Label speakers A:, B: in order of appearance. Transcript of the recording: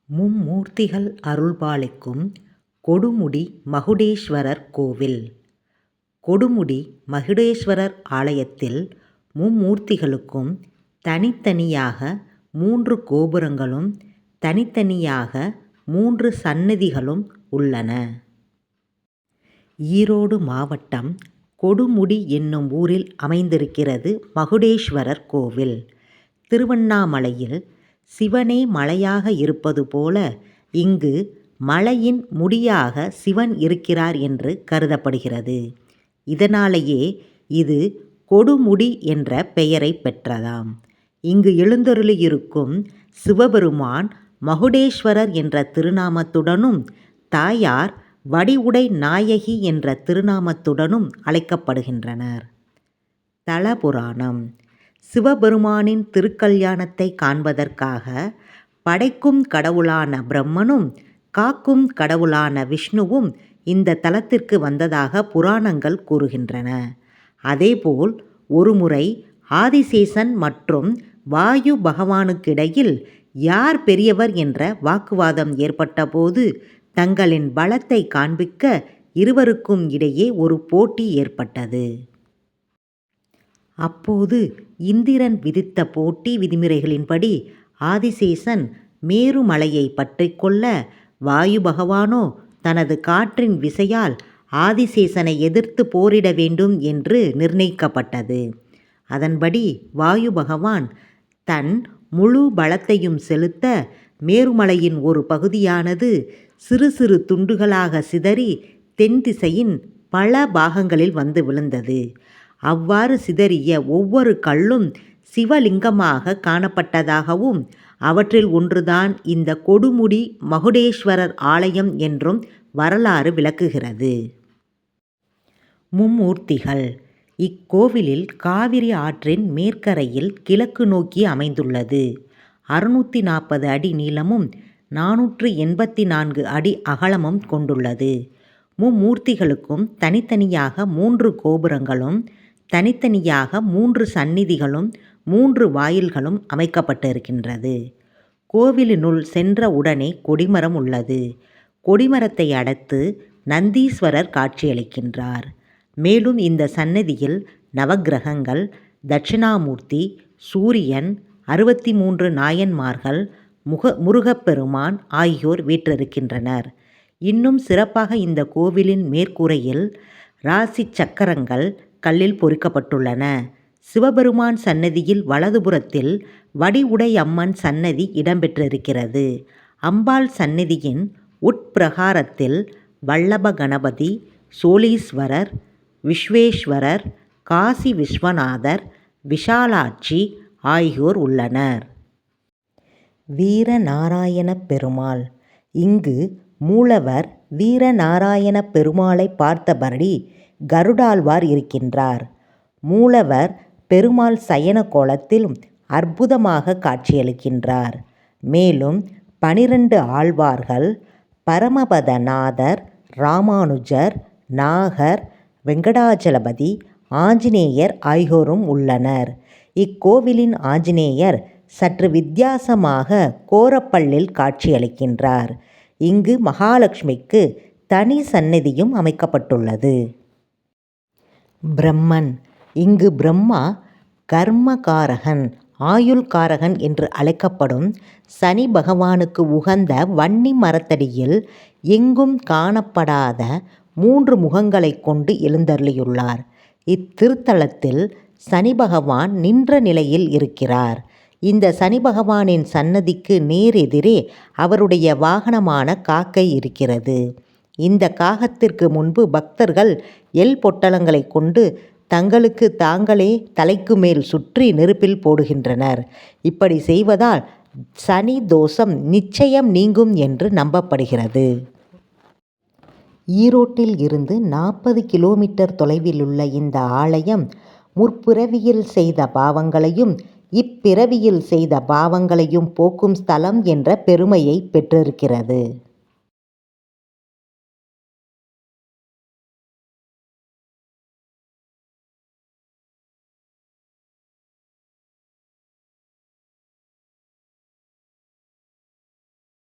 A: மும்மூர்த்திகள் அருள்பாலிக்கும் கொடுமுடி மகுடேஸ்வரர் கோவில். கொடுமுடி மகுடேஸ்வரர் ஆலயத்தில் மும்மூர்த்திகளுக்கும் தனித்தனியாக 3 கோபுரங்களும் தனித்தனியாக 3 சன்னதிகளும் உள்ளன. ஈரோடு மாவட்டம் கொடுமுடி என்னும் ஊரில் அமைந்திருக்கிறது மகுடேஸ்வரர் கோவில். திருவண்ணாமலையில் சிவனே மலையாக இருப்பது போல இங்கு மலையின் முடியாக சிவன் இருக்கிறார் என்று கருதப்படுகிறது. இதனாலேயே இது கொடுமுடி என்ற பெயரை பெற்றதாம். இங்கு எழுந்தருளியிருக்கும் சிவபெருமான் மகுடேஸ்வரர் என்ற திருநாமத்துடனும் தாயார் வடிவுடை நாயகி என்ற திருநாமத்துடனும் அழைக்கப்படுகின்றனர். தலபுராணம். சிவபெருமானின் திருக்கல்யாணத்தை காண்பதற்காக படைக்கும் கடவுளான பிரம்மனும் காக்கும் கடவுளான விஷ்ணுவும் இந்த தலத்திற்கு வந்ததாக புராணங்கள் கூறுகின்றன. அதேபோல் ஒருமுறை ஆதிசேஷன் மற்றும் வாயு பகவானுக்கிடையில் யார் பெரியவர் என்ற வாக்குவாதம் ஏற்பட்டபோது தங்களின் பலத்தை காண்பிக்க இருவருக்கும் இடையே ஒரு போட்டி ஏற்பட்டது. அப்போது இந்திரன் விதித்த போட்டி விதிமுறைகளின்படி ஆதிசேஷன் மேருமலையை பற்றி கொள்ள, வாயு பகவானோ தனது காற்றின் விசையால் ஆதிசேஷனை எதிர்த்து போரிட வேண்டும் என்று நிர்ணயிக்கப்பட்டது. அதன்படி வாயு பகவான் தன் முழு பலத்தையும் செலுத்த மேருமலையின் ஒரு பகுதியானது சிறு சிறு துண்டுகளாக சிதறி தென் திசையின் பல பாகங்களில் வந்து விழுந்தது. அவ்வாறு சிதறிய ஒவ்வொரு கல்லும் சிவலிங்கமாக காணப்பட்டதாகவும் அவற்றில் ஒன்றுதான் இந்த கொடுமுடி மகுடேஸ்வரர் ஆலயம் என்றும் வரலாறு விளக்குகிறது. மும்மூர்த்திகள். இக்கோவிலில் காவிரி ஆற்றின் மேற்கரையில் கிழக்கு நோக்கி அமைந்துள்ளது. 640 அடி நீளமும் 484 அடி அகலமும் கொண்டுள்ளது. மும்மூர்த்திகளுக்கும் தனித்தனியாக 3 கோபுரங்களும் தனித்தனியாக 3 சந்நிதிகளும் 3 வாயில்களும் அமைக்கப்பட்டிருக்கின்றது. கோவிலினுள் சென்ற உடனே கொடிமரம் உள்ளது. கொடிமரத்தை அடுத்து நந்தீஸ்வரர் காட்சியளிக்கின்றார். மேலும் இந்த சன்னதியில் நவக்கிரகங்கள், தட்சிணாமூர்த்தி, சூரியன், 63 நாயன்மார்கள், முருகப்பெருமான் ஆகியோர் வீற்றிருக்கின்றனர். இன்னும் சிறப்பாக இந்த கோவிலின் மேற்கூரையில் ராசி சக்கரங்கள் கல்லில் பொறிக்கப்பட்டுள்ளன. சிவபெருமான் சன்னதியில் வலதுபுறத்தில் வடிவுடை அம்மன் சன்னதி இடம்பெற்றிருக்கிறது. அம்பாள் சன்னதியின் உட்பிரகாரத்தில் வல்லப கணபதி, சோழீஸ்வரர், விஸ்வேஸ்வரர், காசி விஸ்வநாதர், விஷாலாட்சி ஆகியோர் உள்ளனர். வீரநாராயண பெருமாள். இங்கு மூலவர் வீரநாராயண பெருமாளை பார்த்தபடி கருடாழ்வார் இருக்கின்றார். மூலவர் பெருமாள் சயன கோலத்தில் அற்புதமாக காட்சியளிக்கின்றார். மேலும் 12 ஆழ்வார்கள், பரமபதநாதர், ராமானுஜர், நாகர், வெங்கடாஜலபதி, ஆஞ்சநேயர் ஆகியோரும் உள்ளனர். இக்கோவிலின் ஆஞ்சநேயர் சற்று வித்தியாசமாக கோரப்பல்லில் காட்சியளிக்கின்றார். இங்கு மகாலட்சுமிக்கு தனி சன்னதியும் அமைக்கப்பட்டுள்ளது. பிரம்மன். இங்கு பிரம்மா கர்மகாரகன், ஆயுள்காரகன் என்று அழைக்கப்படும் சனி பகவானுக்கு உகந்த வன்னி மரத்தடியில் எங்கும் காணப்படாத 3 முகங்களை கொண்டு எழுந்தருளியுள்ளார். இத்திருத்தலத்தில் சனி பகவான் நின்ற நிலையில் இருக்கிறார். இந்த சனி பகவானின் சன்னதிக்கு நேரெதிரே அவருடைய வாகனமான காக்கை இருக்கிறது. இந்த காகத்திற்கு முன்பு பக்தர்கள் எள் பொட்டலங்களை கொண்டு தங்களுக்கு தாங்களே தலைக்கு மேல் சுற்றி நெருப்பில் போடுகின்றனர். இப்படி செய்வதால் சனி தோஷம் நிச்சயம் நீங்கும் என்று நம்பப்படுகிறது. ஈரோட்டில் இருந்து 40 கிலோமீட்டர் தொலைவிலுள்ள இந்த ஆலயம் முற்பிறவியில் செய்த பாவங்களையும் இப்பிறவியில் செய்த பாவங்களையும் போக்கும் ஸ்தலம் என்ற பெருமையை பெற்றிருக்கிறது.